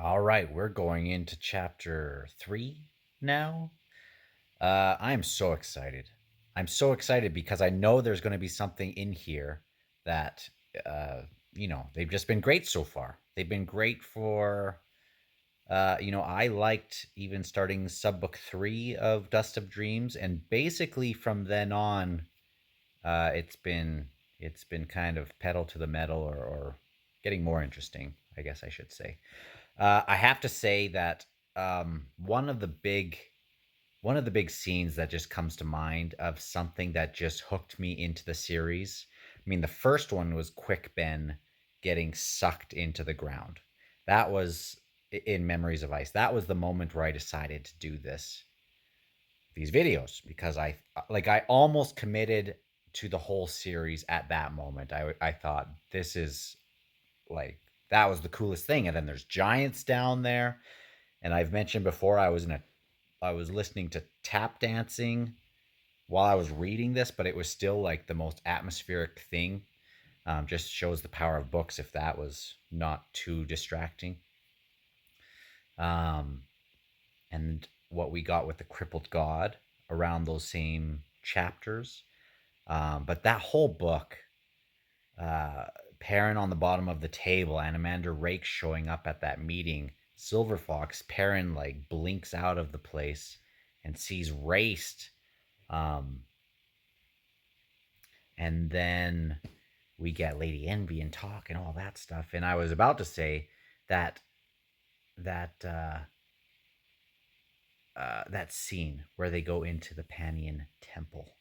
All right, we're going into chapter 3 now. I'm so excited. I'm so excited because I know there's going to be something in here that, uh, they've just been great so far. They've been great for, I liked even starting sub book 3 of Dust of Dreams, and basically from then on, it's been kind of pedal to the metal, or getting more interesting, I guess I should say. I have to say that one of the big scenes that just comes to mind of something that just hooked me into the series. I mean, the first one was Quick Ben getting sucked into the ground. That was in Memories of Ice. That was the moment where I decided to do these videos because I almost committed to the whole series at that moment. I thought this is like that was the coolest thing. And then there's giants down there. And I've mentioned before I was listening to tap dancing while I was reading this, but it was still like the most atmospheric thing. Just shows the power of books if that was not too distracting. Um, and what we got with the crippled god around those same chapters. But that whole book, uh, Perrin on the bottom of the table, and Amanda Rake showing up at that meeting. Silver Fox, Perrin like blinks out of the place and sees Raced. Um, and then we get Lady Envy and talk and all that stuff. And I was about to say that that that scene where they go into the Panion Temple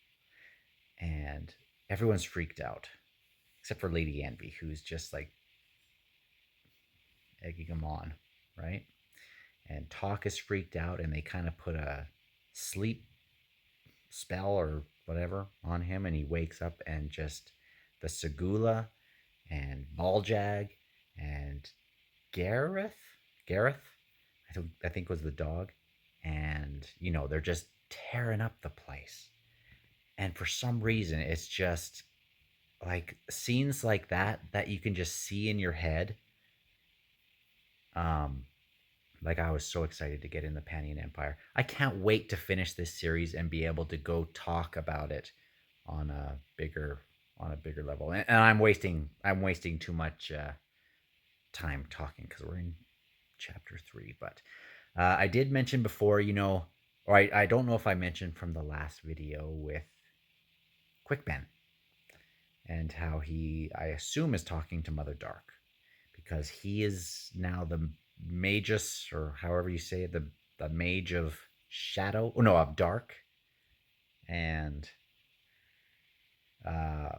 and everyone's freaked out except for Lady Envy, who's just like egging them on, right? And Talk is freaked out, and they kind of put a sleep spell or whatever on him, and he wakes up and just the Segula and Baljag and Gareth, Gareth, I think was the dog, and they're just tearing up the place. And for some reason, it's just like scenes like that you can just see in your head. Um, Like I was so excited to get in the Panion Empire. I can't wait to finish this series and be able to go talk about it on a bigger level. And I'm wasting too much time talking because we're in chapter 3. But I did mention before, or I don't know if I mentioned from the last video with Quick Ben and how he, I assume, is talking to Mother Dark because he is now the magus, or however you say it, the mage of shadow, oh no, of dark. And uh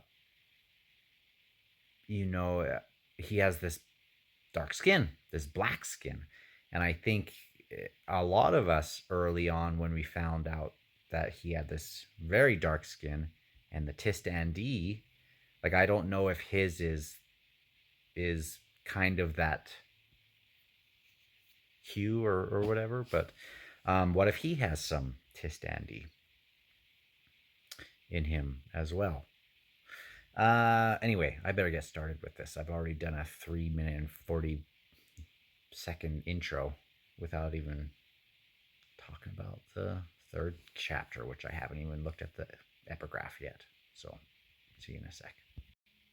you know uh, he has this dark skin, this black skin. And I think a lot of us early on, when we found out that he had this very dark skin and the Tist like I don't know if his is kind of that hue or whatever, but what if he has some Tistandi in him as well? Anyway, I better get started with this. I've already done a 3 minute and 40-second intro without even talking about the third chapter, which I haven't even looked at the epigraph yet. So, see you in a sec.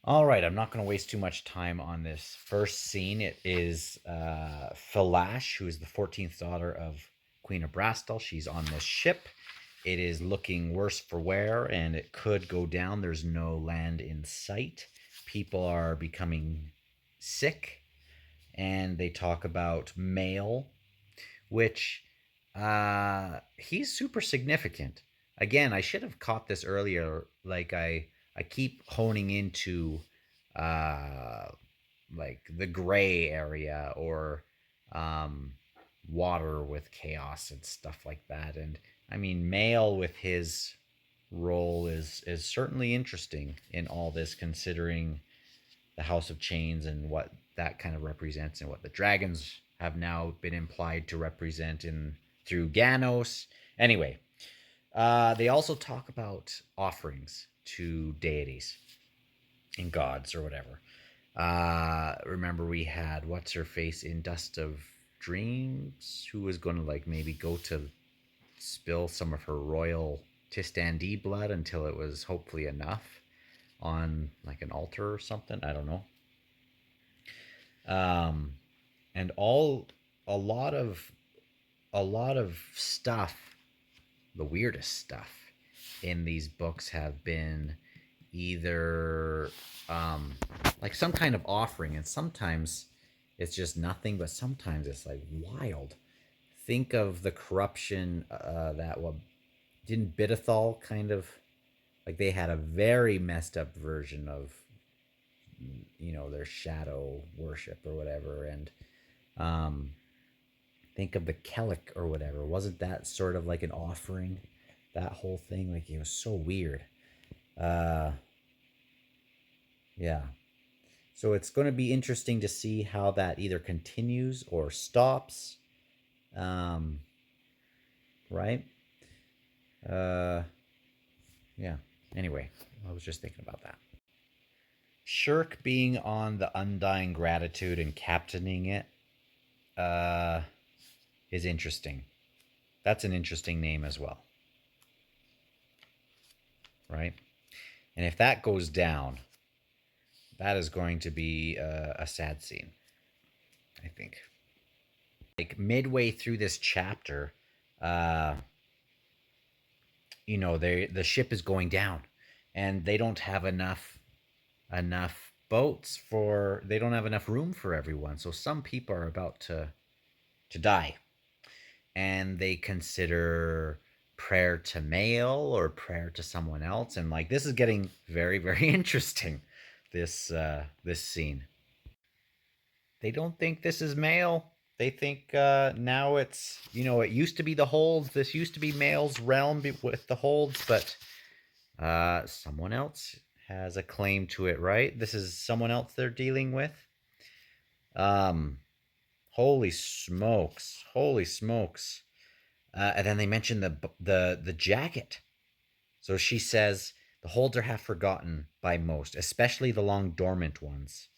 All right, I'm not going to waste too much time on this first scene. It is Falash, who is the 14th daughter of Queen of Brastel. She's on this ship. It is looking worse for wear, and it could go down. There's no land in sight. People are becoming sick, and they talk about Mail, which he's super significant. Again, I should have caught this earlier. Like I keep honing into uh like the gray area, or um water with chaos and stuff like that. And I mean, Mail with his role is certainly interesting in all this, considering the House of Chains and what that kind of represents, and what the dragons have now been implied to represent in through Ganos. Anyway, they also talk about offerings to deities and gods or whatever. Remember, we had what's her face in Dust of dreams, who was going to like maybe go to spill some of her royal Tistandi blood until it was hopefully enough on like an altar or something. I don't know. Um, and all a lot of stuff, the weirdest stuff in these books have been either like some kind of offering, and sometimes it's just nothing, but sometimes it's like wild. Think of the corruption that what didn't Bidethal kind of like they had a very messed up version of their shadow worship or whatever, and um, think of the Kellic or whatever. Wasn't that sort of like an offering? That whole thing, like it was so weird. Uh, yeah. So it's going to be interesting to see how that either continues or stops. Um, right? Uh, yeah. Anyway, I was just thinking about that. Shirk being on the Undying Gratitude and captaining it uh, is interesting. That's an interesting name as well, right? And if that goes down, that is going to be a sad scene, I think. Like midway through this chapter, uh, the ship is going down, and they don't have enough boats for. They don't have enough room for everyone. So some people are about to die, and they consider prayer to Mael or prayer to someone else, and like this is getting very very interesting. This scene. They don't think this is Mael. They think now it's it used to be the holds. This used to be Mael's realm with the holds, but someone else has a claim to it, right? This is someone else they're dealing with. Um, holy smokes, holy smokes! And then they mention the jacket. So she says the holds are half forgotten by most, especially the long dormant ones.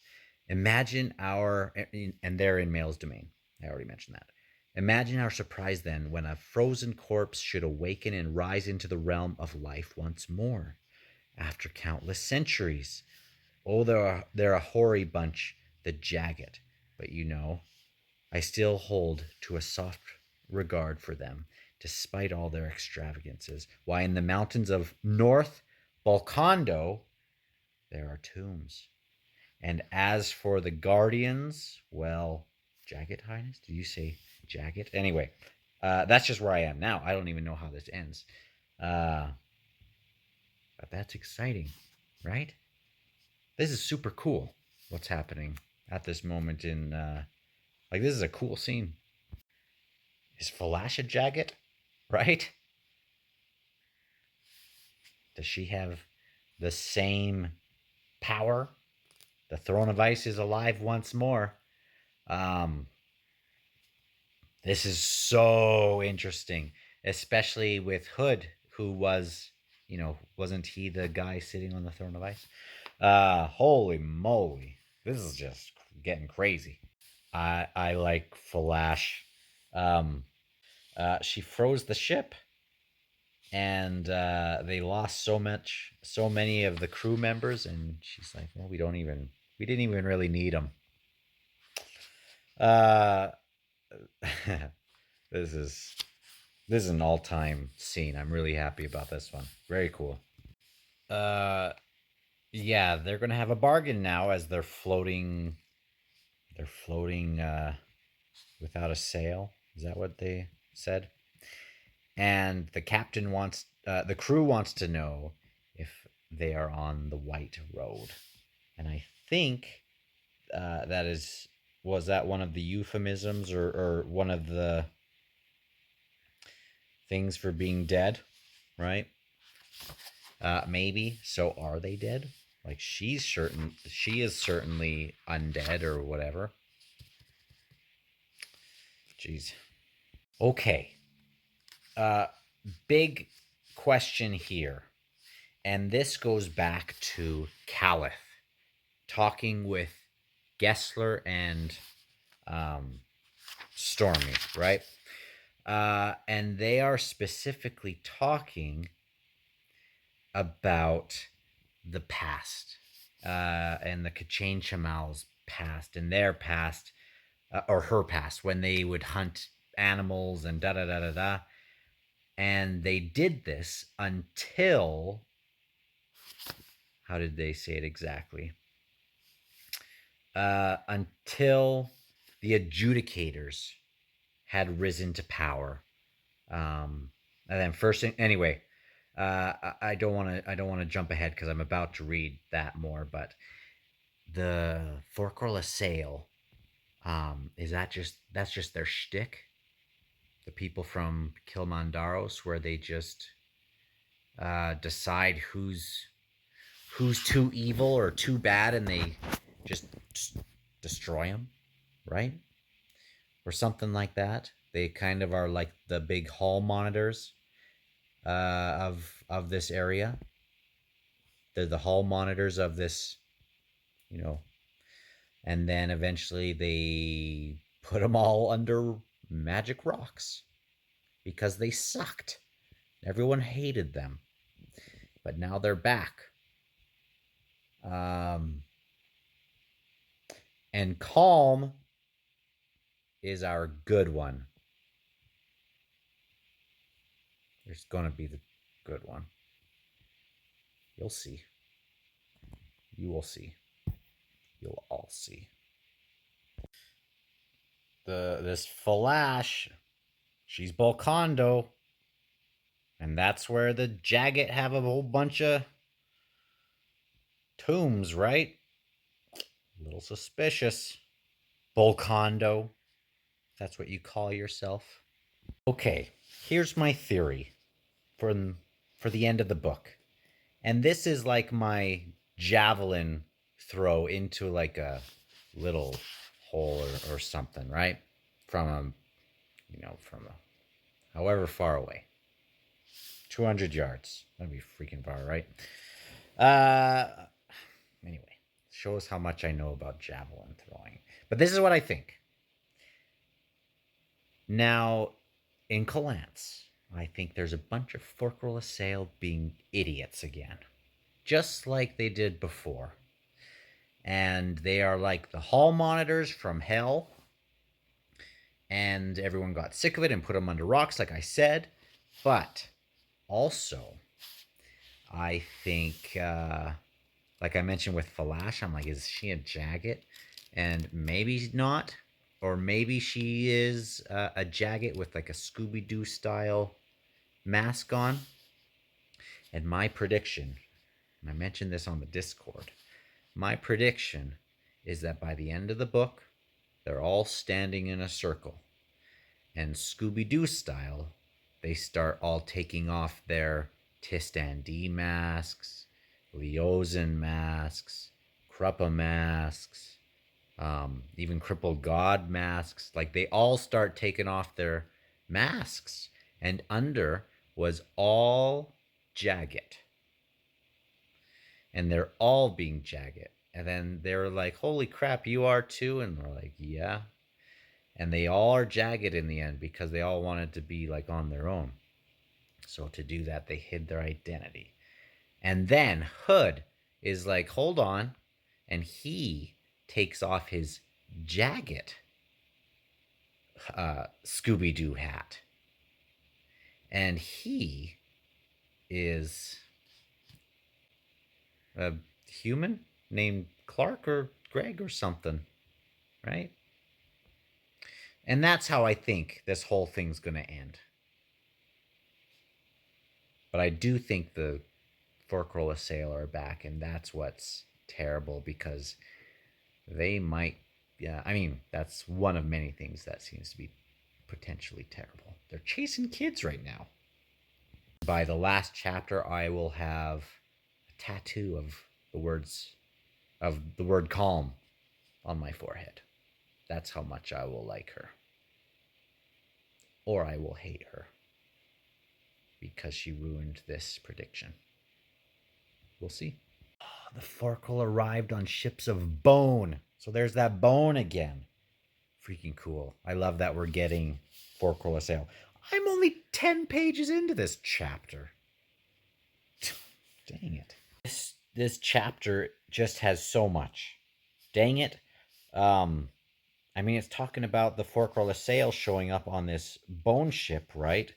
Imagine our, and they're in Mael's domain. I already mentioned that. Imagine our surprise then when a frozen corpse should awaken and rise into the realm of life once more after countless centuries. Oh, they're a hoary bunch, the Jagged. But I still hold to a soft regard for them, despite all their extravagances. Why, in the mountains of North Balcondo, there are tombs. And as for the guardians, well, Jagged Highness? Did you say Jagged? Anyway, that's just where I am now. I don't even know how this ends. Uh, but that's exciting, right? This is super cool. What's happening at this moment in like this is a cool scene. Is Falasha Jagged, right? Does she have the same power? The Throne of Ice is alive once more. Um, this is so interesting, especially with Hood, who wasn't he the guy sitting on the Throne of Ice? Holy moly. This is just getting crazy. I like Flash. Um, she froze the ship, and they lost so many of the crew members, and she's like, well, we didn't even really need them. Uh, this is an all-time scene. I'm really happy about this one. Very cool. Uh, yeah, they're gonna have a bargain now as they're floating. They're floating without a sail. Is that what they said? And the crew wants to know if they are on the White Road, and I think was that one of the euphemisms or one of the things for being dead, right? Maybe. So are they dead? Like she is certainly undead or whatever. Jeez. Okay. Uh, big question here, and this goes back to Caliph talking with Gessler and stormy, right? And they are specifically talking about the past, and the Kachin Chamal's past and their past, or her past, when they would hunt animals and da da da da da. And they did this until, how did they say it exactly? Until the adjudicators had risen to power. And then first thing, anyway, I don't want to. I don't want to jump ahead because I'm about to read that more. But the Forcor Sale, is that just that's just their shtick? The people from Kilmandaros, where they just decide who's too evil or too bad, and they just destroy them, right? Or something like that. They kind of are like the big hall monitors, of this area. They're the hall monitors of this, you know, and then eventually they put them all under magic rocks because they sucked. Everyone hated them, but now they're back. Um, and Calm is our good one. There's gonna be the good one. You'll see. You will see. You'll all see. This Falash, she's Volcando, and that's where the Jagged have a whole bunch of tombs, right? A little suspicious. Volcando, that's what you call yourself. Okay, here's my theory for for the end of the book. And this is like my javelin throw into like a little hole, or something, right? From a, from a, however far away. 200 yards. That'd be freaking far, right? Uh, anyway, shows how much I know about javelin throwing. But this is what I think. Now, in Calance, I think there's a bunch of Forkroll Assail being idiots again, just like they did before. And they are like the hall monitors from hell. And everyone got sick of it and put them under rocks, like I said. But also, I think, like I mentioned with Falash, I'm like, is she a Jagged? And maybe not. Or maybe she is a Jagged with like a Scooby Doo style mask on. And my prediction, and I mentioned this on the Discord, my prediction is that by the end of the book, they're all standing in a circle. And Scooby Doo style, they start all taking off their Tistan D masks, Leosin masks, Kruppa masks, even Crippled God masks. Like they all start taking off their masks. And under was all Jagged. And they're all being Jagged. And then they're like, holy crap, you are too? And they're like, yeah. And they all are Jagged in the end because they all wanted to be like on their own. So to do that, they hid their identity. And then Hood is like, hold on. And he takes off his Jagged Scooby Doo hat. And he is a human named Clark or Greg or something, right? And that's how I think this whole thing's going to end. But I do think the Forkroll Assail are back, and that's what's terrible because they might. Yeah, I mean, that's one of many things that seems to be potentially terrible. They're chasing kids right now. By the last chapter, I will have a tattoo of the word calm on my forehead. That's how much I will like her. Or I will hate her because she ruined this prediction. We'll see. The Forkle arrived on ships of bone. So there's that bone again freaking cool. I love that we're getting Fork Sale. I'm only 10 pages into this chapter. Dang it. This chapter just has so much. Dang it. Um, I mean, it's talking about the Fork Sale showing up on this bone ship, right?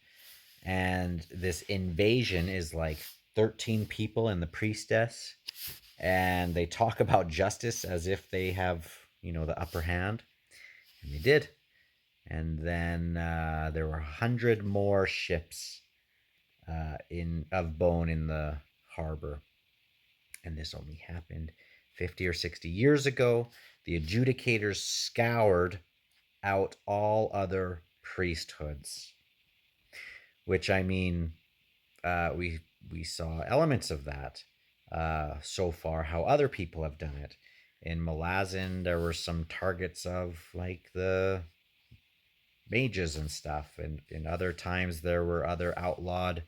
And this invasion is like 13 people and the priestess. And they talk about justice as if they have, the upper hand. And they did. And then there were 100 more ships in of bone in the harbor. And this only happened 50 or 60 years ago. The adjudicators scoured out all other priesthoods, which I mean, we saw elements of that so far. How other people have done it. In Malazan, there were some targets of like the mages and stuff, and in other times there were other outlawed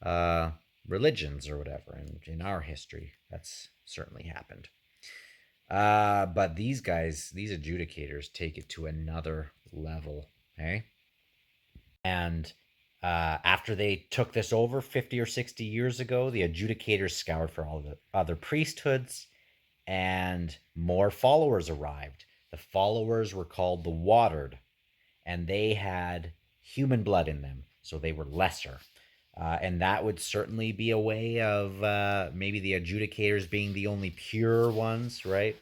uh, religions or whatever. And in our history, that's certainly happened. But these guys, these adjudicators, take it to another level. Okay, and after they took this over 50 or 60 years ago, the adjudicators scoured for all the other priesthoods, and more followers arrived. The followers were called the Watered, and they had human blood in them, so they were lesser. And that would certainly be a way of maybe the adjudicators being the only pure ones, right?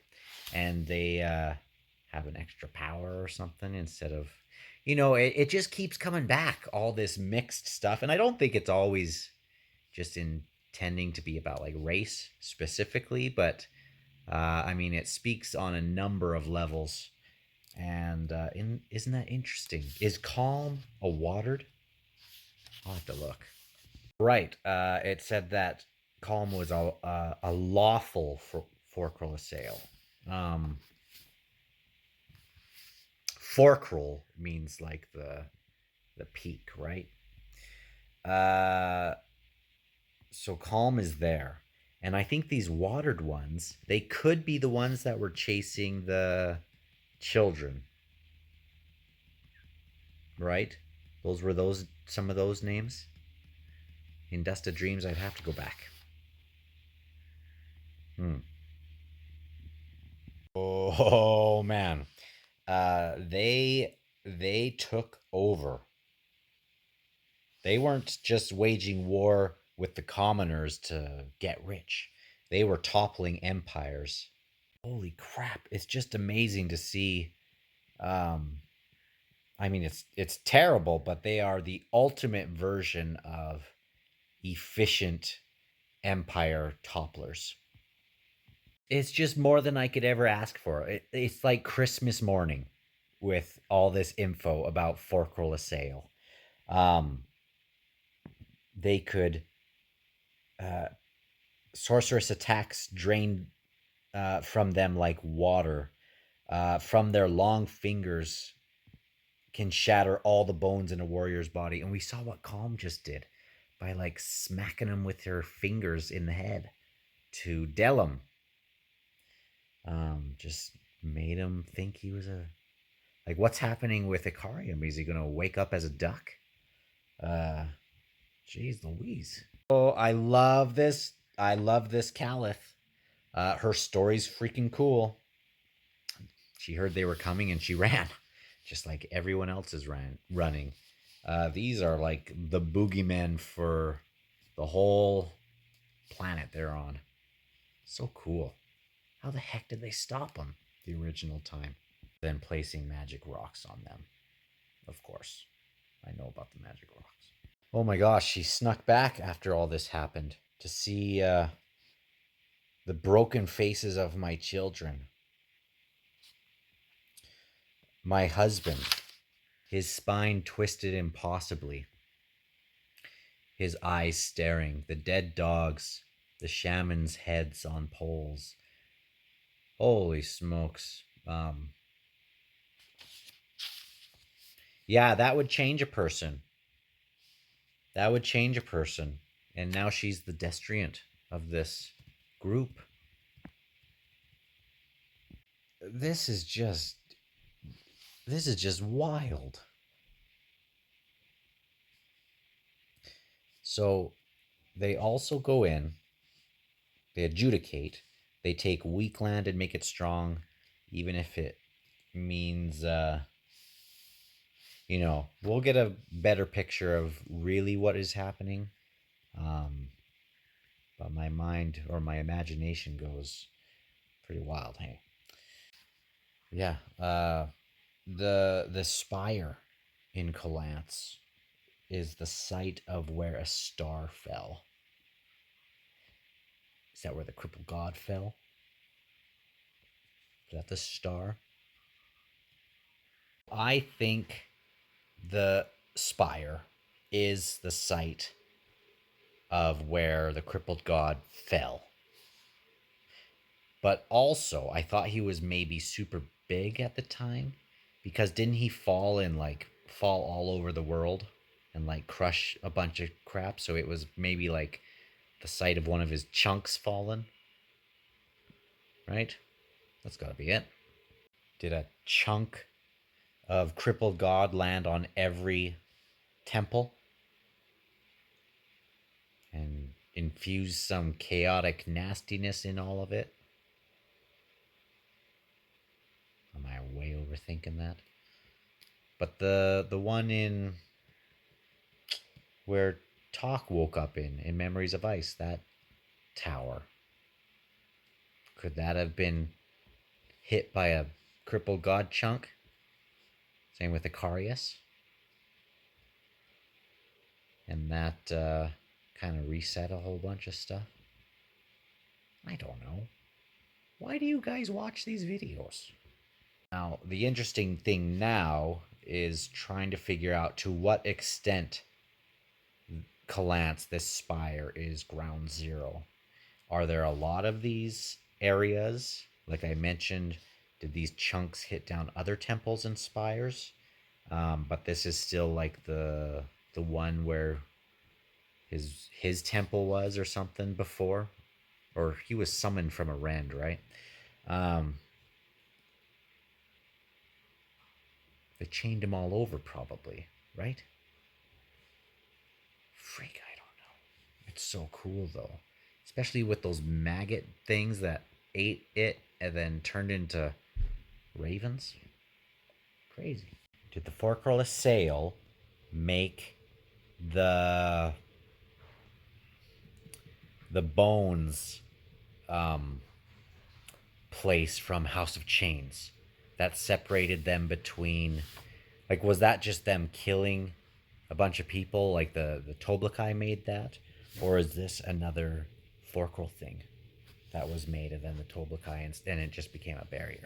And they have an extra power or something instead of, it just keeps coming back, all this mixed stuff. And I don't think it's always just intending to be about like race specifically, but I mean, it speaks on a number of levels. And isn't that interesting? Is calm a watered? I'll have to look. Right. It said that calm was a lawful forkroll sale. Forkroll means like the peak, right? Uh, so calm is there. And I think these watered ones, they could be the ones that were chasing the children, right? Those were some of those names. In Dust of Dreams, I'd have to go back. Oh man, they took over. They weren't just waging war with the commoners to get rich. They were toppling empires. Holy crap! It's just amazing to see. Um, I mean, it's terrible, but they are the ultimate version of efficient empire topplers. It's just more than I could ever ask for. It's like Christmas morning with all this info about Forkroll Sale. Um, they could sorceress attacks drain from them like water. From their long fingers can shatter all the bones in a warrior's body. And we saw what Calm just did by like smacking him with her fingers in the head to Dell him. Just made him think he was a like. What's happening with Ikarium? Is he gonna wake up as a duck? Uh, Jeez Louise. Oh, I love this. I love this Caliph. Her story's freaking cool. She heard they were coming and she ran, just like everyone else is running. These are like the boogeymen for the whole planet they're on. So cool. How the heck did they stop them the original time? Then placing magic rocks on them. Of course. I know about the magic rocks. Oh my gosh, she snuck back after all this happened to see the broken faces of my children. My husband, his spine twisted impossibly, his eyes staring, the dead dogs, the shamans' heads on poles. Holy smokes. Yeah, that would change a person. That would change a person. And now she's the destriant of this group. This is just This is just wild. So they also go in, they adjudicate, they take weak land and make it strong, even if it means, we'll get a better picture of really what is happening. Um, but my mind or my imagination goes pretty wild. Hey, yeah. The spire in Calance is the site of where a star fell. Is that where the crippled god fell? Is that the star? I think the spire is the site of where the crippled god fell. But also, I thought he was maybe super big at the time because didn't he fall all over the world and like crush a bunch of crap? So it was maybe like the site of one of his chunks fallen, right? That's got to be it. Did a chunk of crippled god land on every temple and infuse some chaotic nastiness in all of it? Am I way overthinking that? But the one in where Talk woke up in Memories of Ice, that tower, could that have been hit by a crippled god chunk? Same with Icarius, and that kind of reset a whole bunch of stuff. I don't know. Why do you guys watch these videos? Now, the interesting thing now is trying to figure out to what extent Calance, this spire, is ground zero. Are there a lot of these areas? Like I mentioned, did these chunks hit down other temples and spires? But this is still like the one where his temple was or something before, or he was summoned from a rend, right? Um, they chained him all over, probably, right? Freak, I don't know. It's so cool though, especially with those maggot things that ate it and then turned into ravens. Crazy. Did the forkroless sail make the the bones um, place from House of Chains that separated them between, like, was that just them killing a bunch of people like the Toblakai made that, or is this another Forkrol thing that was made and then the Toblakai and it just became a barrier?